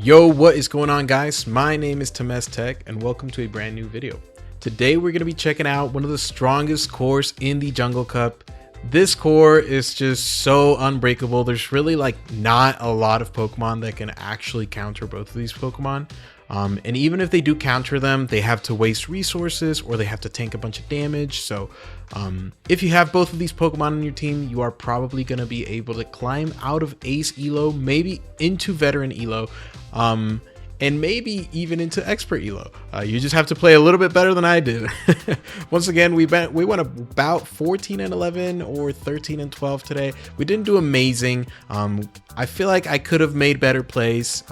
Yo, what is going on, guys? My name is TamezTech and welcome to a brand new video. Today we're going to be checking out one of the strongest cores in the Jungle Cup. This core is just so unbreakable. There's really not a lot of Pokemon that can actually counter both of these Pokemon. And even if they do counter them, they have to waste resources or they have to tank a bunch of damage. So if you have both of these Pokemon on your team, you are probably going to be elo to climb out of Ace Elo, maybe into Veteran Elo, and maybe even into Expert Elo. You just have to play a little bit better than I did. Once again, we went about 14 and 11 or 13 and 12 today. We didn't do amazing. I feel like I could have made better plays,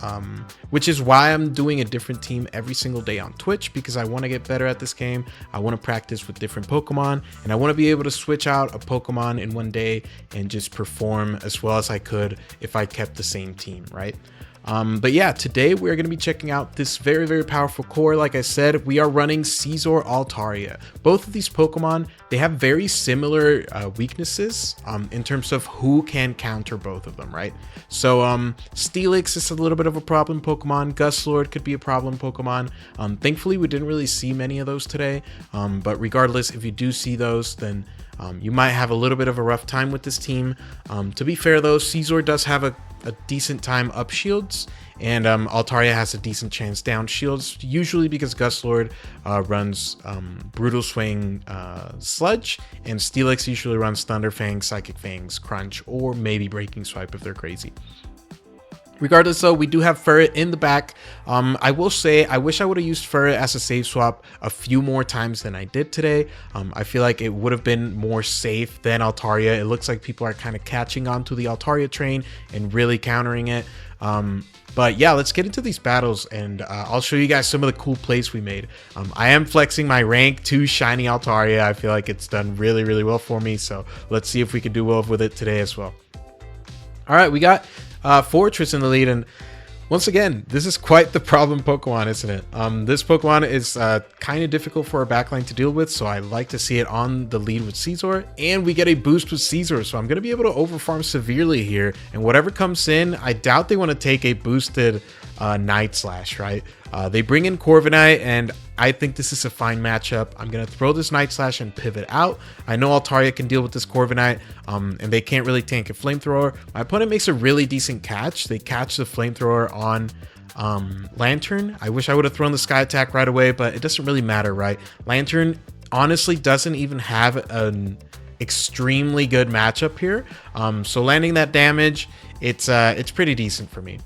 which is why I'm doing a different team every single day on Twitch, because I want to get better at this game. I want to practice with different Pokemon, and I want to be able to switch out a Pokemon in one day and just perform as well as I could if I kept the same team, right? But yeah, today we're going to be checking out this very, very powerful core. Like I said, we are running Scizor, Altaria. Both of these Pokemon, they have very similar weaknesses in terms of who can counter both of them, right? So Steelix is a little bit of a problem Pokemon. Guslord could be a problem Pokemon. Thankfully, we didn't really see many of those today. But regardless, if you do see those, then you might have a little bit of a rough time with this team. To be fair though, Scizor does have a decent time up shields, and Altaria has a decent chance down shields, usually because Guslord runs Brutal Swing, Sludge, and Steelix usually runs Thunder Fang, Psychic Fangs, Crunch, or maybe Breaking Swipe if they're crazy. Regardless though, we do have Furret in the back. I will say I wish I would have used Furret as a save swap a few more times than I did today. I feel like it would have been more safe than Altaria. It looks like people are kind of catching on to the Altaria train and really countering it. But yeah, let's get into these battles, and I'll show you guys some of the cool plays we made. I am flexing my rank 2 shiny Altaria. I feel like it's done really, really well for me. So let's see if we can do well with it today as well. All right, we got Fortress in the lead, and once again, this is quite the problem Pokemon, isn't it? This Pokemon is kind of difficult for our backline to deal with, so I like to see it on the lead with Scizor, and we get a boost with Scizor, so I'm going to be able to overfarm severely here, and whatever comes in, I doubt they want to take a boosted Night Slash, right? They bring in Corviknight, and I think this is a fine matchup. I'm going to throw this Night Slash and pivot out. I know Altaria can deal with this Corviknight, and they can't really tank a Flamethrower. My opponent makes a really decent catch. They catch the Flamethrower on Lantern. I wish I would have thrown the Sky Attack right away, but it doesn't really matter, right? Lantern honestly doesn't even have an extremely good matchup here. So landing that damage, it's pretty decent for me.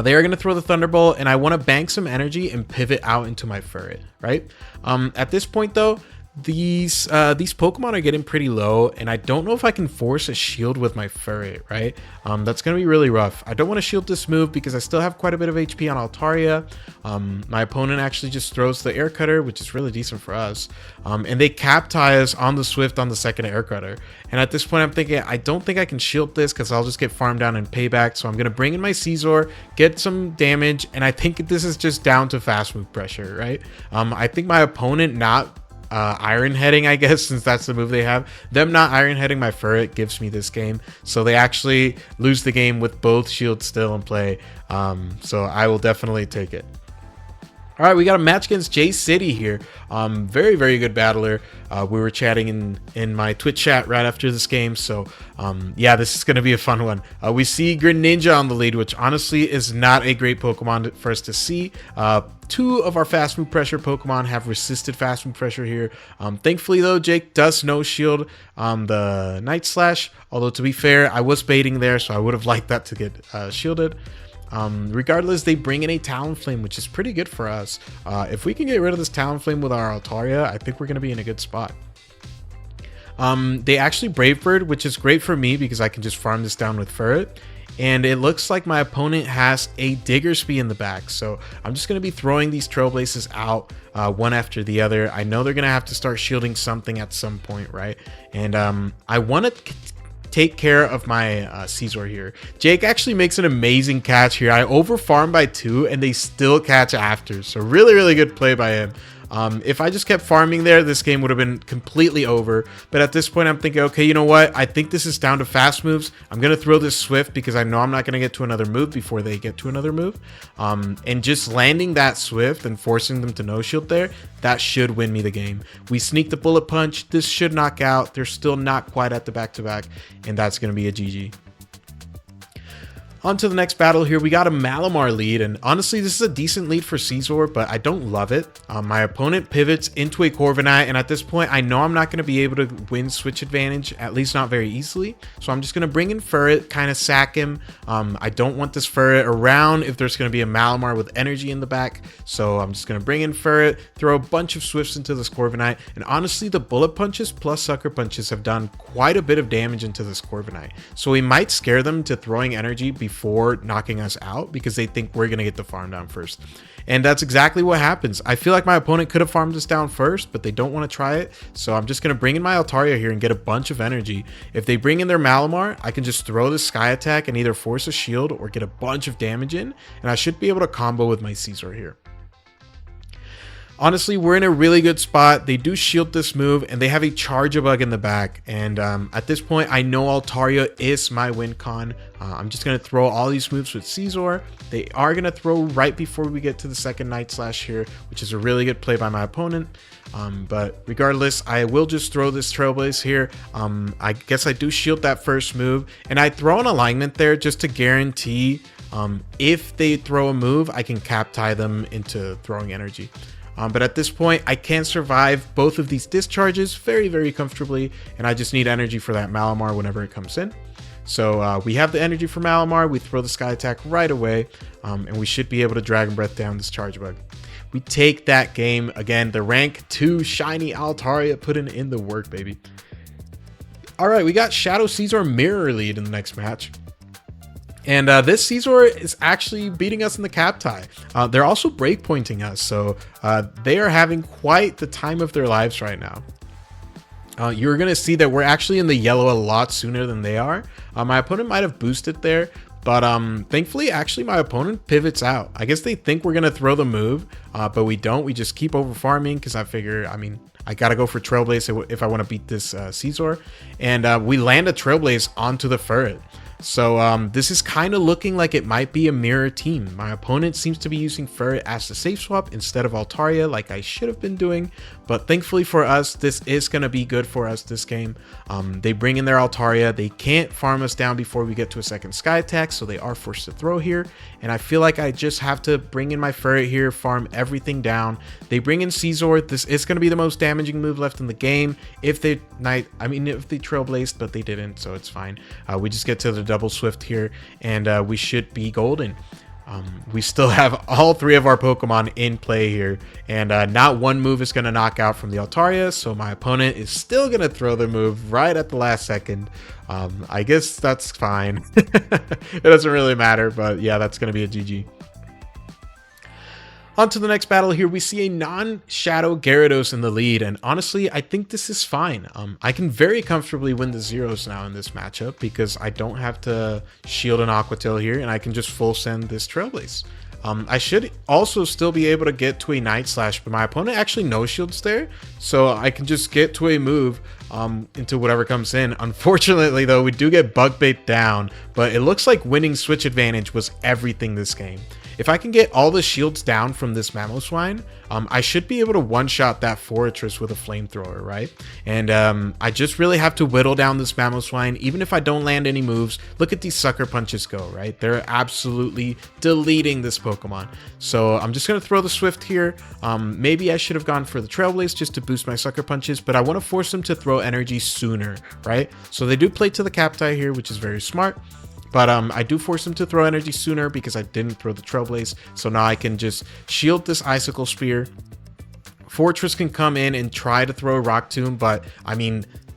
They are going to throw the Thunderbolt, and I want to bank some energy and pivot out into my Furret, right? At this point, though, these Pokemon are getting pretty low, and I don't know if I can force a shield with my Furret, right? That's going to be really rough. I don't want to shield this move because I still have quite a bit of HP on Altaria. My opponent actually just throws the Air Cutter, which is really decent for us. And they cap tie us on the Swift on the second Air Cutter. And at this point, I'm thinking, I don't think I can shield this because I'll just get farmed down and payback. So I'm going to bring in my Scizor, get some damage, and I think this is just down to fast move pressure, right? I think my opponent not Iron Heading, I guess, since that's the move they have, them not Iron Heading my Furret gives me this game. So they actually lose the game with both shields still in play. So I will definitely take it. All right, we got a match against J City here. Very, very good battler. We were chatting in my Twitch chat right after this game. So yeah, this is going to be a fun one. We see Greninja on the lead, which honestly is not a great Pokemon for us to see. 2 of our fast move pressure Pokemon have resisted fast move pressure here. Thankfully though, Jake does no shield on the Night Slash. Although to be fair, I was baiting there, so I would have liked that to get shielded. Regardless, they bring in a Talonflame, which is pretty good for us. If we can get rid of this Talonflame with our Altaria, I think we're going to be in a good spot. They actually Brave Bird, which is great for me because I can just farm this down with Furret. And it looks like my opponent has a Diggersby in the back. So I'm just going to be throwing these Trailblazes out one after the other. I know they're going to have to start shielding something at some point, right? And I want to take care of my Scizor here. Jake actually makes an amazing catch here. I overfarm by 2 and they still catch after. So really, really good play by him. If I just kept farming there, this game would have been completely over. But at this point, I'm thinking, okay, you know what? I think this is down to fast moves. I'm going to throw this Swift because I know I'm not going to get to another move before they get to another move. And just landing that Swift and forcing them to no shield there, that should win me the game. We sneak the Bullet Punch. This should knock out. They're still not quite at the back-to-back, and that's going to be a GG. On to the next battle here. We got a Malamar lead, and honestly, this is a decent lead for Scizor, but I don't love it. My opponent pivots into a Corviknight, and at this point, I know I'm not going to be able to win switch advantage, at least not very easily. So I'm just going to bring in Furret, kind of sack him. I don't want this Furret around if there's going to be a Malamar with energy in the back. So I'm just going to bring in Furret, throw a bunch of Swifts into this Corviknight, and honestly, the Bullet Punches plus Sucker Punches have done quite a bit of damage into this Corviknight. So we might scare them to throwing energy before knocking us out because they think we're going to get the farm down first. And that's exactly what happens. I feel like my opponent could have farmed us down first, but they don't want to try it. So I'm just going to bring in my Altaria here and get a bunch of energy. If they bring in their Malamar, I can just throw the Sky Attack and either force a shield or get a bunch of damage in. And I should be able to combo with my Scizor here. Honestly, we're in a really good spot. They do shield this move, and they have a Charge-a-Bug in the back. And at this point, I know Altaria is my win con. I'm just going to throw all these moves with Scizor. They are going to throw right before we get to the second Night Slash here, which is a really good play by my opponent. But regardless, I will just throw this Trailblaze here. I guess I do shield that first move, and I throw an alignment there just to guarantee if they throw a move, I can cap tie them into throwing energy. But at this point, I can survive both of these discharges very, very comfortably, and I just need energy for that Malamar whenever it comes in. So we have the energy for Malamar, we throw the Sky Attack right away, and we should be able to Dragon Breath down this Charge-a-Bug. We take that game. Again, the rank 2 shiny Altaria putting in the work, baby. All right, we got Shadow Scizor mirror lead in the next match. And this Scizor is actually beating us in the cap tie. They're also breakpointing us, so they are having quite the time of their lives right now. You're going to see that we're actually in the yellow a lot sooner than they are. My opponent might have boosted there, but thankfully, actually, my opponent pivots out. I guess they think we're going to throw the move, but we don't. We just keep over farming because I figure, I got to go for Trailblaze if I want to beat this Scizor. And we land a Trailblaze onto the Furret. So this is kind of looking like it might be a mirror team. My opponent seems to be using Furret as the safe swap instead of Altaria like I should have been doing. But thankfully for us, this is going to be good for us this game. They bring in their Altaria. They can't farm us down before we get to a second Sky Attack, so they are forced to throw here. And I feel like I just have to bring in my Furret here, farm everything down. They bring in Scizor. This is going to be the most damaging move left in the game. If they Trailblazed, but they didn't, so it's fine. We just get to the double Swift here, and we should be golden. We still have all 3 of our Pokemon in play here, and not one move is going to knock out from the Altaria, so my opponent is still going to throw the move right at the last second. I guess that's fine. It doesn't really matter, but yeah, that's going to be a GG. On to the next battle here, we see a non-Shadow Gyarados in the lead, and honestly, I think this is fine. I can very comfortably win the zeros now in this matchup because I don't have to shield an Aqua Tail here, and I can just full send this Trailblaze. I should also still be able to get to a Night Slash, but my opponent actually no shields there, so I can just get to a move into whatever comes in. Unfortunately, though, we do get Bug Bait down, but it looks like winning switch advantage was everything this game. If I can get all the shields down from this Mamoswine, I should be able to one-shot that Fortress with a Flamethrower, right? And I just really have to whittle down this Mamoswine. Even if I don't land any moves, look at these Sucker Punches go, right? They're absolutely deleting this Pokemon. So I'm just going to throw the Swift here. Maybe I should have gone for the Trailblaze just to boost my Sucker Punches, but I want to force them to throw energy sooner, right? So they do play to the Cap tie here, which is very smart. But I do force him to throw energy sooner because I didn't throw the Trailblaze. So now I can just shield this Icicle Spear. Fortress can come in and try to throw a Rock Tomb, but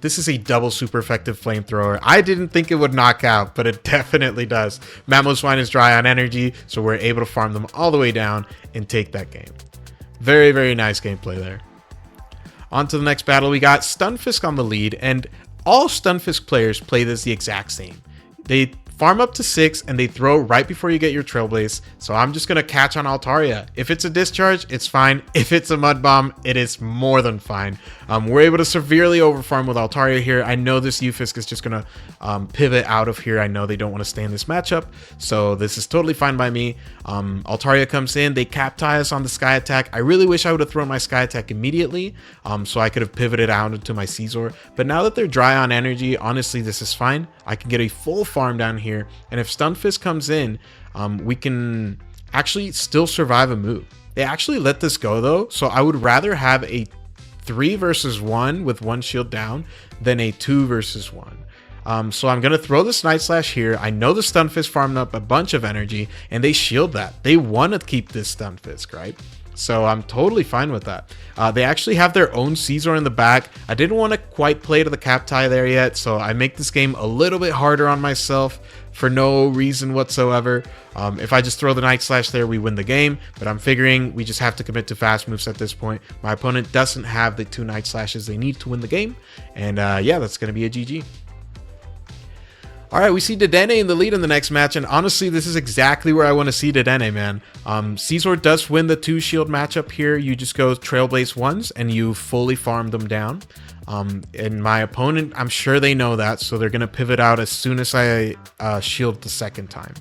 this is a double super effective Flamethrower. I didn't think it would knock out, but it definitely does. Mamoswine is dry on energy, so we're able to farm them all the way down and take that game. Very, very nice gameplay there. On to the next battle, we got Stunfisk on the lead, and all Stunfisk players play this the exact same. They farm up to 6 and they throw right before you get your Trailblaze. So I'm just going to catch on Altaria. If it's a discharge, it's fine. If it's a mud bomb, it is more than fine. We're able to severely overfarm with Altaria here. I know this Ufisk is just going to pivot out of here. I know they don't want to stay in this matchup, so this is totally fine by me. Altaria comes in, they cap tie us on the Sky Attack. I really wish I would have thrown my Sky Attack immediately, so I could have pivoted out into my Caesar. But now that they're dry on energy, honestly, this is fine. I can get a full farm down here, and if Stunfisk comes in, we can actually still survive a move. They actually let this go though, so I would rather have a 3 versus 1 with 1 shield down than a 2 versus 1. So I'm going to throw this Night Slash here. I know the Stunfisk farmed up a bunch of energy, and they shield that. They want to keep this Stunfisk, right? So I'm totally fine with that. They actually have their own Caesar in the back. I didn't want to quite play to the cap tie there yet, so I make this game a little bit harder on myself for no reason whatsoever. If I just throw the Night Slash there, we win the game, but I'm figuring we just have to commit to fast moves at this point. My opponent doesn't have the 2 Night Slashes they need to win the game, and yeah, that's going to be a GG. All right, we see Dedenne in the lead in the next match, and honestly, this is exactly where I want to see Dedenne, man. Caesar does win the 2 shield matchup here. You just go Trailblaze once, and you fully farm them down. And my opponent, I'm sure they know that, so they're going to pivot out as soon as I shield the second time.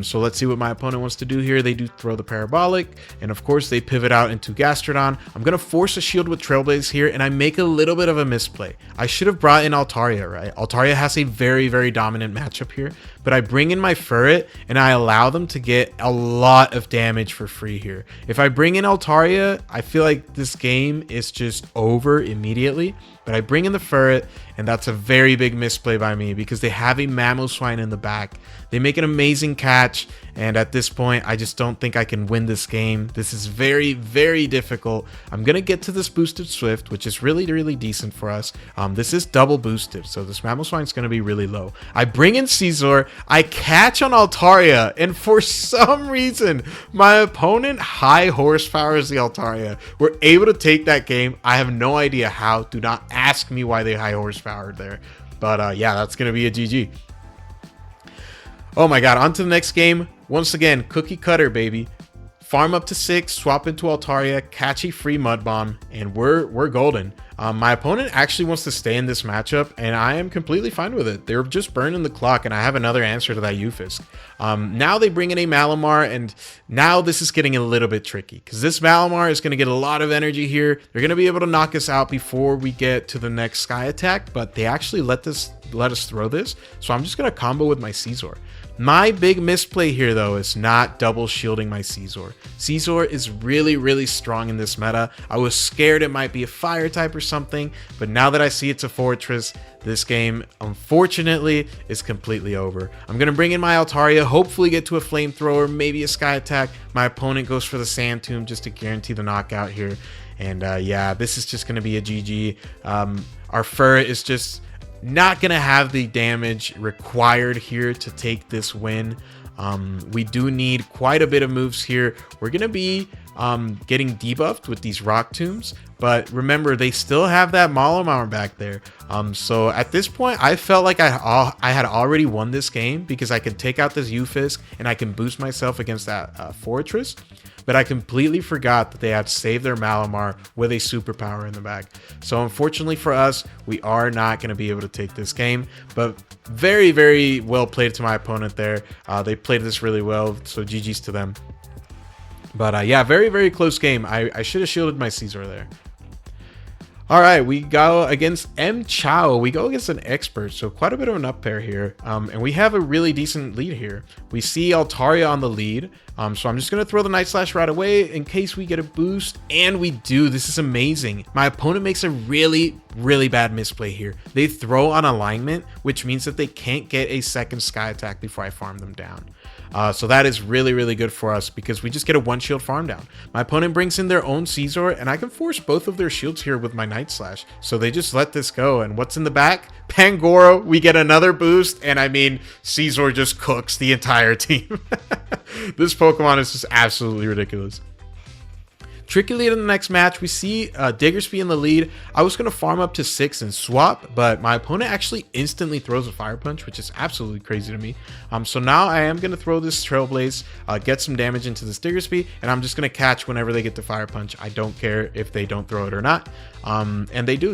So let's see what my opponent wants to do here. They do throw the Parabolic, and of course they pivot out into Gastrodon. I'm going to force a shield with Trailblaze here, and I make a little bit of a misplay. I should have brought in Altaria, right? Altaria has a very, very dominant matchup here, but I bring in my Furret, and I allow them to get a lot of damage for free here. If I bring in Altaria, I feel like this game is just over immediately, but I bring in the Furret, and that's a very big misplay by me because they have a Mamoswine in the back. They make an amazing catch, and at this point, I just don't think I can win this game. This is very, very difficult. I'm going to get to this boosted Swift, which is really, really decent for us. This is double boosted, so this Mamoswine is going to be really low. I bring in Caesar, I catch on Altaria, and for some reason, my opponent high horsepower is the Altaria. We're able to take that game. I have no idea how. Do not ask me why they high horsepowered there. But yeah, that's going to be a GG. Oh my god, on to the next game. Once again, cookie cutter, baby. Farm up to 6, swap into Altaria, catch a free Mud Bomb, and we're golden. My opponent actually wants to stay in this matchup, and I am completely fine with it. They're just burning the clock, and I have another answer to that Ufisk. Now they bring in a Malamar, and now this is getting a little bit tricky, because this Malamar is going to get a lot of energy here. They're going to be able to knock us out before we get to the next Sky Attack, but they actually let us throw this, so I'm just going to combo with my Caesar. My big misplay here, though, is not double shielding my Caesar. Caesar is really, really strong in this meta. I was scared it might be a fire type or something, but now that I see it's a fortress, this game, unfortunately, is completely over. I'm going to bring in my Altaria, hopefully get to a flamethrower, maybe a Sky Attack. My opponent goes for the Sand Tomb just to guarantee the knockout here. And yeah, this is just going to be a GG. Our Furret is just not gonna have the damage required here to take this win. We do need quite a bit of moves here. We're gonna be getting debuffed with these Rock Tombs, but remember, they still have that Malamar back there. So at this point, I felt like I had already won this game because I could take out this Ufisk and I can boost myself against that Fortress. But I completely forgot that they had saved their Malamar with a superpower in the back. So unfortunately for us, we are not going to be able to take this game. But very, very well played to my opponent there. They played this really well, so GG's to them. But yeah, very, very close game. I should have shielded my Caesar there. All right, we go against M. Chow. We go against an expert, so quite a bit of an up pair here. And we have a really decent lead here. We see Altaria on the lead. So I'm just going to throw the Night Slash right away in case we get a boost. And we do. This is amazing. My opponent makes a really, really bad misplay here. They throw on alignment, which means that they can't get a second Sky Attack before I farm them down. So that is really, really good for us because we just get a 1 shield farm down. My opponent brings in their own Caesar, and I can force both of their shields here with my Night Slash. So they just let this go. And what's in the back? Pangoro. We get another boost, and I mean, Caesar just cooks the entire team. This Pokemon is just absolutely ridiculous. Trickily in the next match, we see Diggersby in the lead. I was going to farm up to 6 and swap, but my opponent actually instantly throws a Fire Punch, which is absolutely crazy to me. So now I am going to throw this Trailblaze, get some damage into this Diggersby, and I'm just going to catch whenever they get the Fire Punch. I don't care if they don't throw it or not. And they do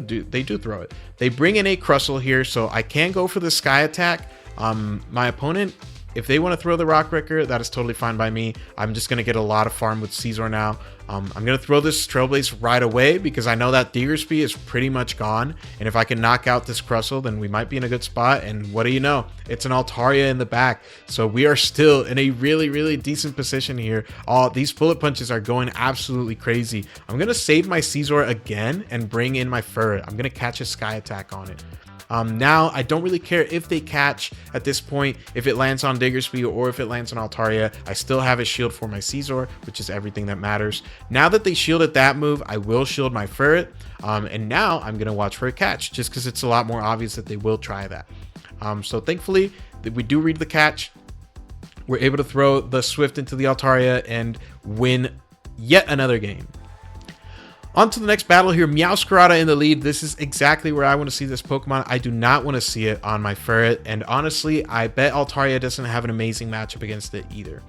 throw it. They bring in a Crustle here, so I can go for the Sky Attack. My opponent, if they want to throw the Rock Wrecker, that is totally fine by me. I'm just going to get a lot of farm with Scizor now. I'm going to throw this Trailblaze right away because I know that Diggersby is pretty much gone. And if I can knock out this Crustle, then we might be in a good spot. And what do you know? It's an Altaria in the back. So we are still in a really, really decent position here. These Bullet Punches are going absolutely crazy. I'm going to save my Scizor again and bring in my Ferret. I'm going to catch a Sky Attack on it. Now, I don't really care if they catch at this point, if it lands on Diggersby or if it lands on Altaria. I still have a shield for my Scizor, which is everything that matters. Now that they shielded that move, I will shield my Ferret. And now I'm going to watch for a catch, just because it's a lot more obvious that they will try that. So thankfully, we do read the catch. We're able to throw the Swift into the Altaria and win yet another game. On to the next battle here, Meowscarada in the lead. This is exactly where I want to see this Pokemon. I do not want to see it on my Ferret, and honestly, I bet Altaria doesn't have an amazing matchup against it either.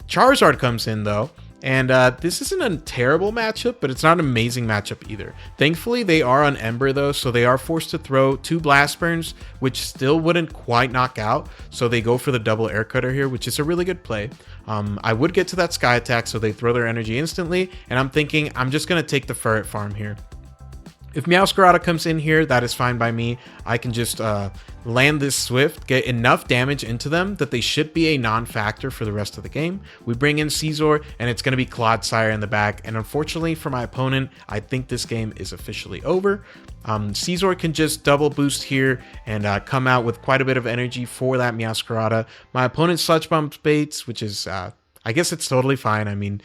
Charizard comes in though, and this isn't a terrible matchup, but it's not an amazing matchup either. Thankfully, they are on Ember though, so they are forced to throw 2 Blast Burns, which still wouldn't quite knock out, so they go for the double Air Cutter here, which is a really good play. I would get to that Sky Attack, so they throw their energy instantly, and I'm thinking I'm just going to take the Ferret farm here. If Meowscarada comes in here, that is fine by me. I can just land this Swift, get enough damage into them that they should be a non-factor for the rest of the game. We bring in Scizor, and it's going to be Clodsire in the back. And unfortunately for my opponent, I think this game is officially over. Scizor can just double boost here and come out with quite a bit of energy for that Meowscarada. My opponent Sludge Bomb baits, which is, I guess it's totally fine. I mean,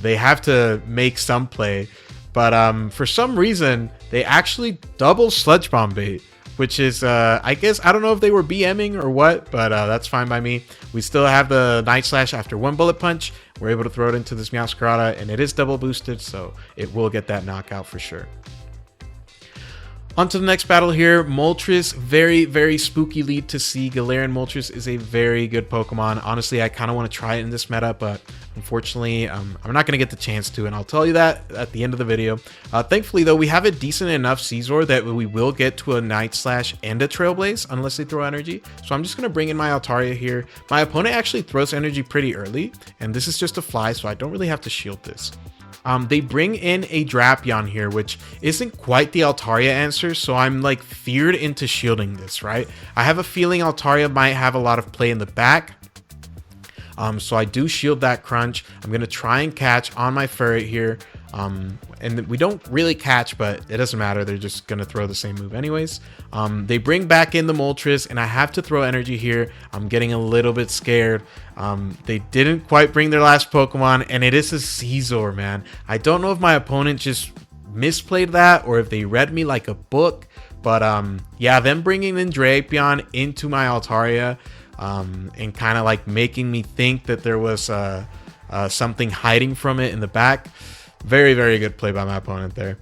they have to make some play. But for some reason, they actually double Sludge Bomb bait, which is, I guess, I don't know if they were BMing or what, but that's fine by me. We still have the Night Slash after 1 Bullet Punch. We're able to throw it into this Meowscarada, and it is double boosted, so it will get that knockout for sure. On to the next battle here, Moltres, very, very spooky lead to see. Galarian Moltres is a very good Pokemon. Honestly, I kind of want to try it in this meta, but unfortunately, I'm not going to get the chance to, and I'll tell you that at the end of the video. Thankfully, though, we have a decent enough Scizor that we will get to a Night Slash and a Trailblaze, unless they throw energy. So I'm just going to bring in my Altaria here. My opponent actually throws energy pretty early, and this is just a fly, so I don't really have to shield this. They bring in a Drapion here, which isn't quite the Altaria answer, so I'm like feared into shielding this, right? I have a feeling Altaria might have a lot of play in the back. So I do shield that Crunch. I'm going to try and catch on my Ferret here. And we don't really catch, but it doesn't matter. They're just going to throw the same move anyways. They bring back in the Moltres, and I have to throw energy here. I'm getting a little bit scared. They didn't quite bring their last Pokemon, and it is a Scizor, man. I don't know if my opponent just misplayed that or if they read me like a book. But yeah, them bringing in Drapion into my Altaria and kind of like making me think that there was something hiding from it in the back. Very, very good play by my opponent there.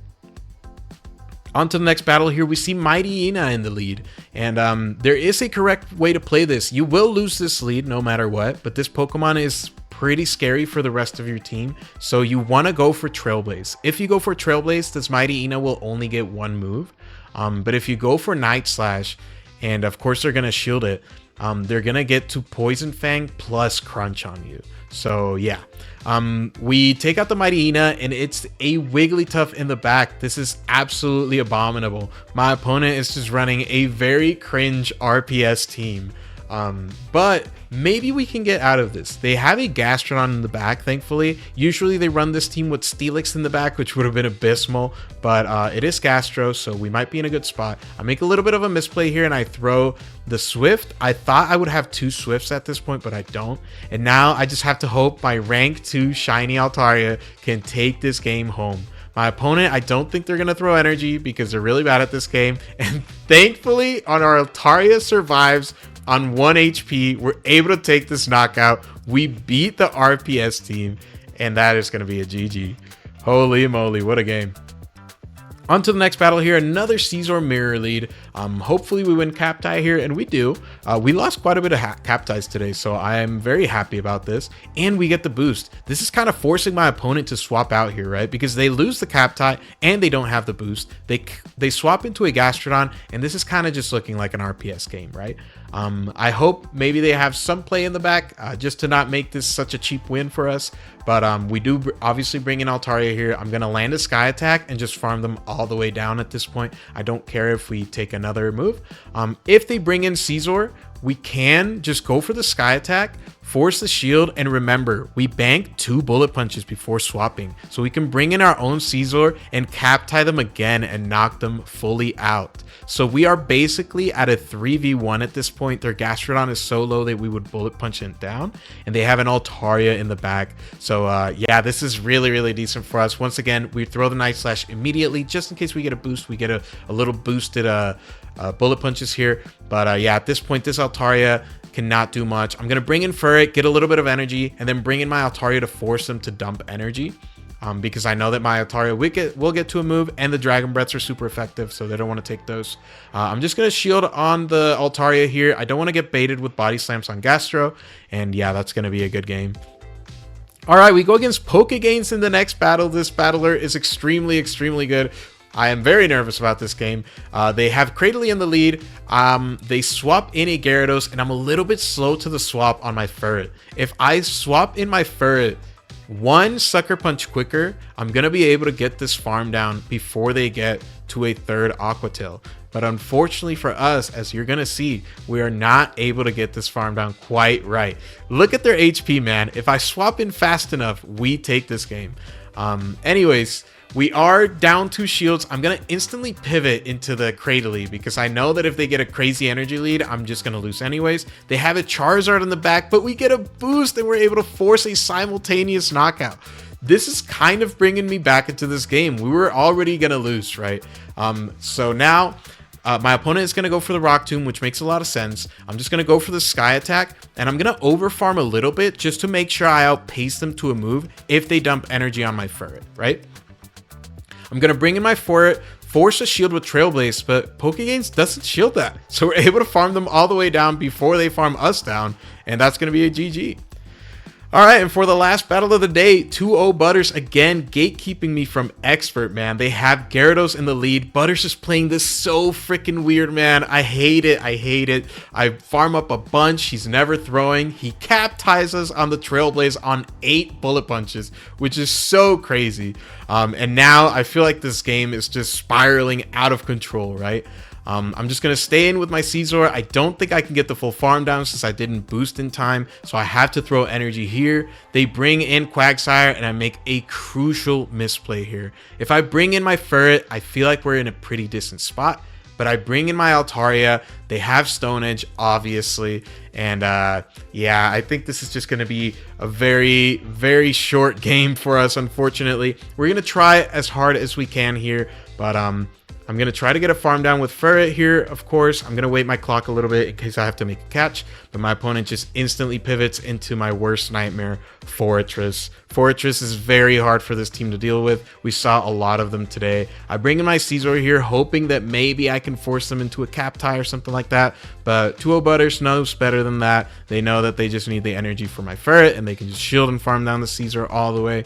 On to the next battle here, we see Mightyena in the lead. And there is a correct way to play this. You will lose this lead no matter what, but this Pokemon is pretty scary for the rest of your team. So you want to go for Trailblaze. If you go for Trailblaze, this Mightyena will only get 1 move. But if you go for Night Slash, and of course they're going to shield it, they're going to get to Poison Fang plus Crunch on you. So yeah, we take out the Mightyena, and it's a Wigglytuff in the back. This is absolutely abominable. My opponent is just running a very cringe RPS team. But maybe we can get out of this. They have a Gastrodon in the back, thankfully. Usually they run this team with Steelix in the back, which would have been abysmal, but it is Gastro, so we might be in a good spot. I make a little bit of a misplay here, and I throw the Swift. I thought I would have 2 Swifts at this point, but I don't. And now I just have to hope my rank 2 Shiny Altaria can take this game home. My opponent, I don't think they're going to throw energy because they're really bad at this game. And thankfully, on our Altaria survives on 1 HP, we're able to take this knockout. We beat the RPS team, and that is going to be a GG. Holy moly, what a game. On to the next battle here, another Scizor mirror lead. Hopefully we win cap tie here, and we do. We lost quite a bit of cap ties today, so I am very happy about this. And we get the boost. This is kind of forcing my opponent to swap out here, right? Because they lose the cap tie and they don't have the boost. They swap into a Gastrodon, and this is kind of just looking like an RPS game, right? I hope maybe they have some play in the back just to not make this such a cheap win for us. But we do obviously bring in Altaria here. I'm going to land a Sky Attack and just farm them all the way down at this point. I don't care if we take another move. If they bring in Scizor, we can just go for the Sky Attack, force the shield, and remember, we bank 2 bullet punches before swapping. So we can bring in our own Scizor and cap tie them again and knock them fully out. So we are basically at a 3v1 at this point. Their Gastrodon is so low that we would bullet punch it down, and they have an Altaria in the back. So yeah, this is really, really decent for us. Once again, we throw the Night Slash immediately just in case we get a boost. We get a little boosted bullet punches here. But yeah, at this point, this Altaria cannot do much. I'm going to bring in Furret, get a little bit of energy, and then bring in my Altaria to force them to dump energy. Because I know that my Altaria will get to a move, and the Dragon Breaths are super effective, so they don't want to take those. I'm just going to shield on the Altaria here. I don't want to get baited with Body Slams on Gastro, and yeah, that's going to be a good game. All right, we go against Pokegains in the next battle. This battler is extremely, extremely good. I am very nervous about this game. They have Cradily in the lead. They swap in a Gyarados, and I'm a little bit slow to the swap on my Furret. If I swap in my Furret 1 Sucker Punch quicker, I'm going to be able to get this farm down before they get to a 3rd Aqua Tail. But unfortunately for us, as you're going to see, we are not able to get this farm down quite right. Look at their HP, man. If I swap in fast enough, we take this game. Anyways, we are down 2 shields. I'm going to instantly pivot into the Cradily because I know that if they get a crazy energy lead, I'm just going to lose anyways. They have a Charizard in the back, but we get a boost and we're able to force a simultaneous knockout. This is kind of bringing me back into this game. We were already going to lose, right? So now my opponent is going to go for the Rock Tomb, which makes a lot of sense. I'm just going to go for the Sky Attack, and I'm going to overfarm a little bit just to make sure I outpace them to a move if they dump energy on my Furret, right? I'm going to bring in my Furret, force a shield with Trailblaze, but Pokegains doesn't shield that. So we're able to farm them all the way down before they farm us down, and that's going to be a GG. All right, and for the last battle of the day, 2-0 Butters, again, gatekeeping me from Expert, man. They have Gyarados in the lead. Butters is playing this so freaking weird, man. I hate it. I hate it. I farm up a bunch. He's never throwing. He cap ties us on the Trailblaze on 8 bullet punches, which is so crazy. And now I feel like this game is just spiraling out of control, right? I'm just going to stay in with my Scizor. I don't think I can get the full farm down since I didn't boost in time, so I have to throw energy here. They bring in Quagsire, and I make a crucial misplay here. If I bring in my Furret, I feel like we're in a pretty decent spot, but I bring in my Altaria. They have Stone Edge, obviously, and yeah, I think this is just going to be a very, very short game for us, unfortunately. We're going to try as hard as we can here, but I'm going to try to get a farm down with Furret here, of course. I'm going to wait my clock a little bit in case I have to make a catch, but my opponent just instantly pivots into my worst nightmare, Fortress. Fortress is very hard for this team to deal with. We saw a lot of them today. I bring in my Scizor here, hoping that maybe I can force them into a cap tie or something like that, but 2-0 Butters knows better than that. They know that they just need the energy for my Furret, and they can just shield and farm down the Scizor all the way.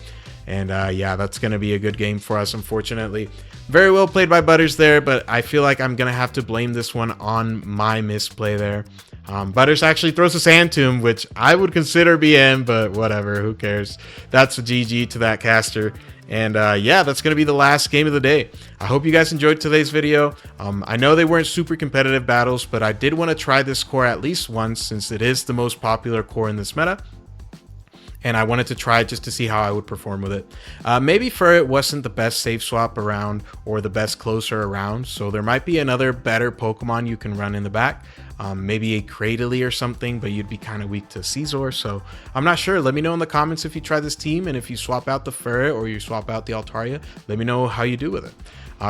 And yeah, that's going to be a good game for us, unfortunately. Very well played by Butters there, but I feel like I'm going to have to blame this one on my misplay there. Butters actually throws a Sand Tomb, which I would consider BM, but whatever, who cares? That's a GG to that caster. And yeah, that's going to be the last game of the day. I hope you guys enjoyed today's video. I know they weren't super competitive battles, but I did want to try this core at least once since it is the most popular core in this meta. And I wanted to try it just to see how I would perform with it. Maybe Furret wasn't the best safe swap around or the best closer around, so there might be another better Pokemon you can run in the back. maybe a Cradily or something, but you'd be kind of weak to Caesar. So I'm not sure. Let me know in the comments if you try this team, and if you swap out the Ferret or you swap out the Altaria, let me know how you do with it.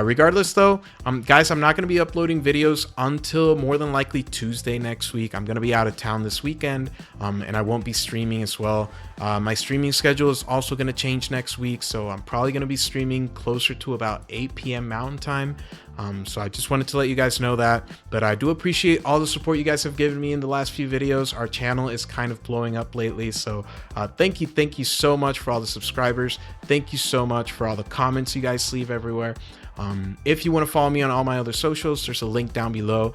Regardless though, guys, I'm not going to be uploading videos until more than likely Tuesday next week. I'm going to be out of town this weekend, and I won't be streaming as well. My streaming schedule is also going to change next week, so I'm probably going to be streaming closer to about 8 p.m. Mountain Time. So I just wanted to let you guys know that, but I do appreciate all the support you guys have given me in the last few videos. Our channel is kind of blowing up lately, so thank you so much for all the subscribers. Thank you so much for all the comments you guys leave everywhere. If you want to follow me on all my other socials, there's a link down below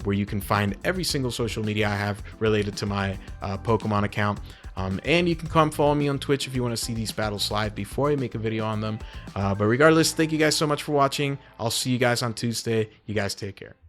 where you can find every single social media I have related to my Pokemon account. And you can come follow me on Twitch if you want to see these battles live before I make a video on them. But regardless, thank you guys so much for watching. I'll see you guys on Tuesday. You guys take care.